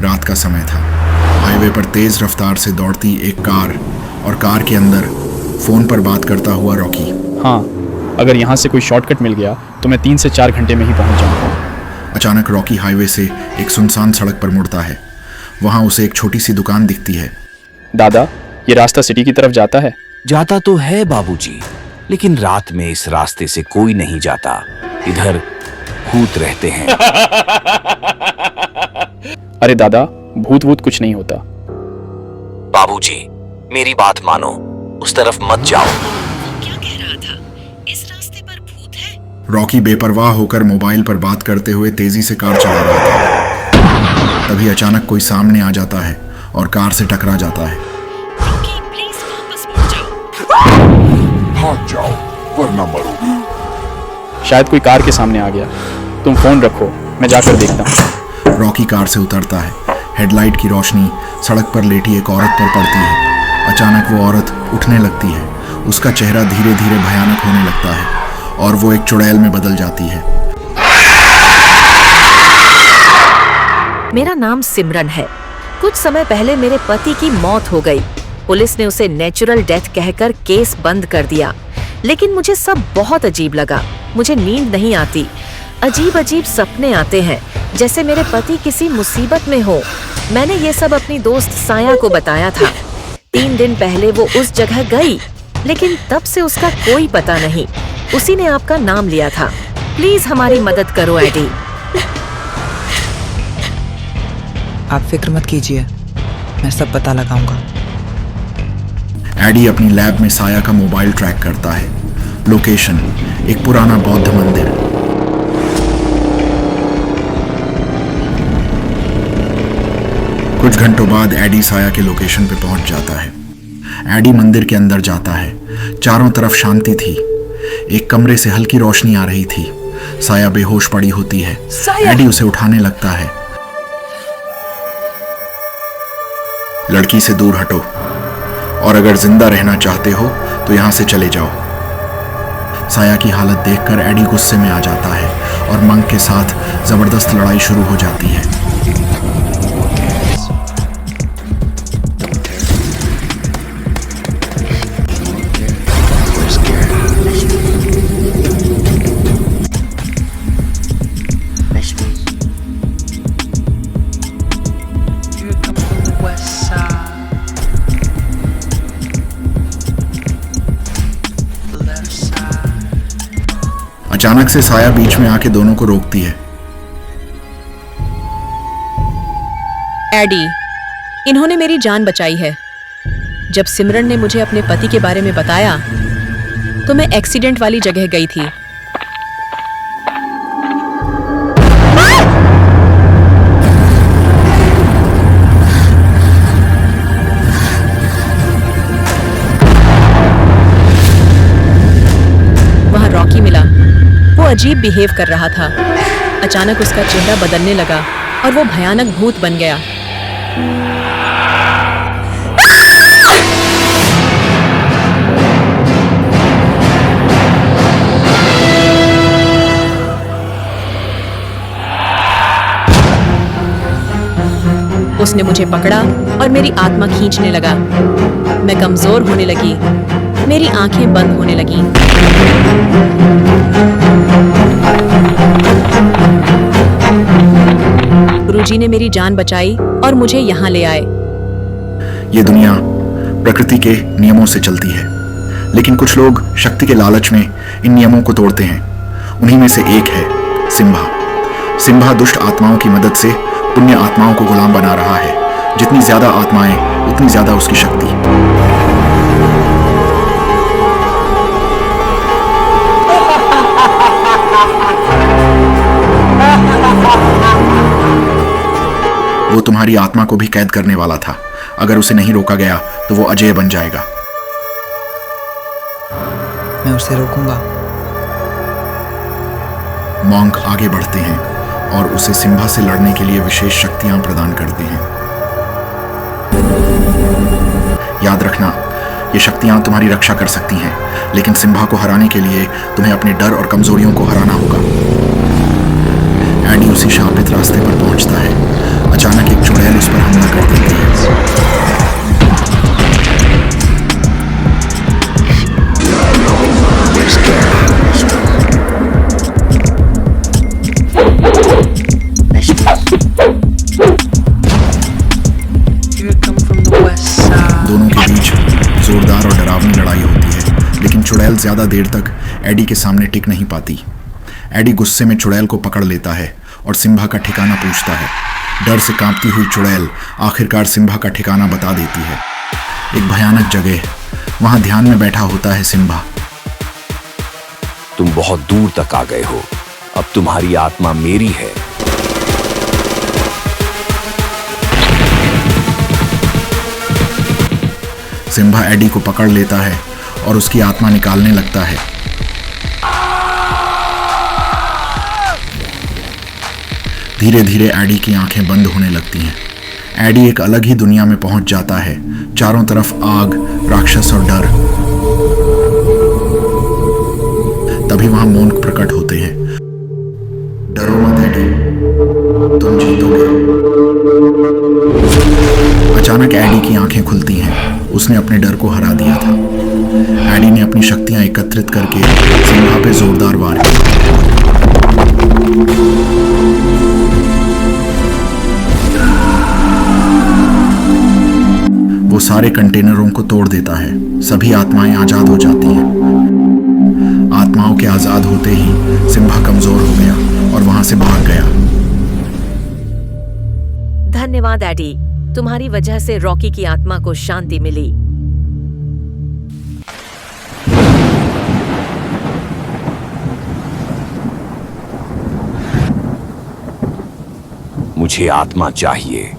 रात का समय था। हाईवे पर तेज रफ्तार से दौड़ती एक कार और कार के अंदर फोन पर बात करता हुआ रॉकी। हाँ, अगर यहाँ से कोई शॉर्टकट मिल गया तो मैं 3 से 4 घंटे में ही पहुँच जाऊँगा। अचानक रॉकी हाईवे से एक सुनसान सड़क पर मुड़ता है। वहाँ उसे एक छोटी सी दुकान दिखती है। दादा, ये रास्ता सिटी की तरफ जाता है? जाता तो है बाबूजी, लेकिन रात में इस रास्ते से कोई नहीं जाता। इधर भूत रहते हैं। अरे दादा, भूत वूत कुछ नहीं होता। बाबूजी, मेरी बात मानो, उस तरफ मत जाओ। क्या कह रहा था? इस रास्ते पर भूत है? रॉकी बेपरवाह होकर मोबाइल पर बात करते हुए तेजी से कार चला रहा था। तभी अचानक कोई सामने आ जाता है और कार से टकरा जाता है। रॉकी, प्लीज वापस मुड़ जाओ। भाग जाओ वरना मरोगे। शायद कोई कार के सामने आ गया। तुम फोन रखो, मैं जाकर देखता हूँ। रॉकी कार से उतरता है। हेडलाइट की रोशनी सड़क पर लेटी एक औरत पर पड़ती है। अचानक वो औरत उठने लगती है। उसका चेहरा धीरे धीरे भयानक होने लगता है और वो एक चुड़ैल में बदल जाती है। मेरा नाम सिमरन है। कुछ समय पहले मेरे पति की मौत हो गई। पुलिस ने उसे नेचुरल डेथ कहकर केस बंद कर दिया, लेकिन मुझे सब बहुत अजीब लगा। मुझे नींद नहीं आती। अजीब अजीब सपने आते हैं, जैसे मेरे पति किसी मुसीबत में हो। मैंने ये सब अपनी दोस्त साया को बताया था। 3 दिन पहले वो उस जगह गई, लेकिन तब से उसका कोई पता नहीं। उसी ने आपका नाम लिया था। प्लीज हमारी मदद करो एडी। आप फिक्र मत कीजिए, मैं सब पता लगाऊंगा। एडी अपनी लैब में साया का मोबाइल ट्रैक करता है। लोकेशन एक पुराना बौद्ध मंदिर। कुछ घंटों बाद एडी साया के लोकेशन पे पहुंच जाता है। एडी मंदिर के अंदर जाता है। चारों तरफ शांति थी। एक कमरे से हल्की रोशनी आ रही थी। साया बेहोश पड़ी होती है। एडी उसे उठाने लगता है। लड़की से दूर हटो और अगर जिंदा रहना चाहते हो तो यहां से चले जाओ। साया की हालत देखकर एडी गुस्से में आ जाता है और मंक के साथ जबरदस्त लड़ाई शुरू हो जाती है। अचानक से साया बीच में आके दोनों को रोकती है। एडी, इन्होंने मेरी जान बचाई है। जब सिमरन ने मुझे अपने पति के बारे में बताया तो मैं एक्सीडेंट वाली जगह गई थी। वहां रॉकी मिला। वो अजीब बिहेव कर रहा था। अचानक उसका चेहरा बदलने लगा और वो भयानक भूत बन गया। उसने मुझे पकड़ा और मेरी आत्मा खींचने लगा। मैं कमजोर होने लगी। मेरी आंखें बंद होने लगीं। गुरुजी ने मेरी जान बचाई और मुझे यहाँ ले आए। ये दुनिया प्रकृति के नियमों से चलती है, लेकिन कुछ लोग शक्ति के लालच में इन नियमों को तोड़ते हैं। उन्हीं में से एक है सिम्बा। सिम्बा दुष्ट आत्माओं की मदद से पुण्य आत्माओं को गुलाम बना रहा है। जितनी ज्यादा आत्माएं, उतनी ज्यादा उसकी शक्ति। वो तुम्हारी आत्मा को भी कैद करने वाला था। अगर उसे नहीं रोका गया तो वो अजेय बन जाएगा। मैं उसे रोकूंगा। मॉन्क आगे बढ़ते हैं और उसे सिम्बा से लड़ने के लिए विशेष शक्तियां प्रदान करते हैं। याद रखना, ये शक्तियां तुम्हारी रक्षा कर सकती हैं, लेकिन सिम्बा को हराने के लिए तुम्हें अपने डर और कमजोरियों को हराना होगा। एडी उसी शापित रास्ते पर पहुंचता है। अचानक एक चुड़ैल चुड़ैल ज्यादा देर तक एडी के सामने टिक नहीं पाती। एडी गुस्से में चुड़ैल को पकड़ लेता है और सिम्बा का ठिकाना पूछता है। डर से कांपती हुई चुड़ैल आखिरकार सिम्बा का ठिकाना बता देती है। एक भयानक जगह, वहां ध्यान में बैठा होता है सिम्बा। तुम बहुत दूर तक आ गए हो, अब तुम्हारी आत्मा मेरी है। सिम्बा एडी को पकड़ लेता है और उसकी आत्मा निकालने लगता है। धीरे धीरे एडी की आंखें बंद होने लगती हैं। एडी एक अलग ही दुनिया में पहुंच जाता है। चारों तरफ आग, राक्षस और डर। तभी वहां मोन प्रकट होते हैं। डरो मत एडी, तुम जीतोगे। अचानक एडी की आंखें खुलती हैं। उसने अपने डर को हरा दिया था। एडी ने अपनी शक्तियां एकत्रित करके सिम्बा पे जोरदार वार किया। वो सारे कंटेनरों को तोड़ देता है। सभी आत्माएं आजाद हो जाती हैं। आत्माओं के आजाद होते ही सिम्बा कमजोर हो गया और वहां से भाग गया। धन्यवाद एडी, तुम्हारी वजह से रॉकी की आत्मा को शांति मिली। मुझे आत्मा चाहिए।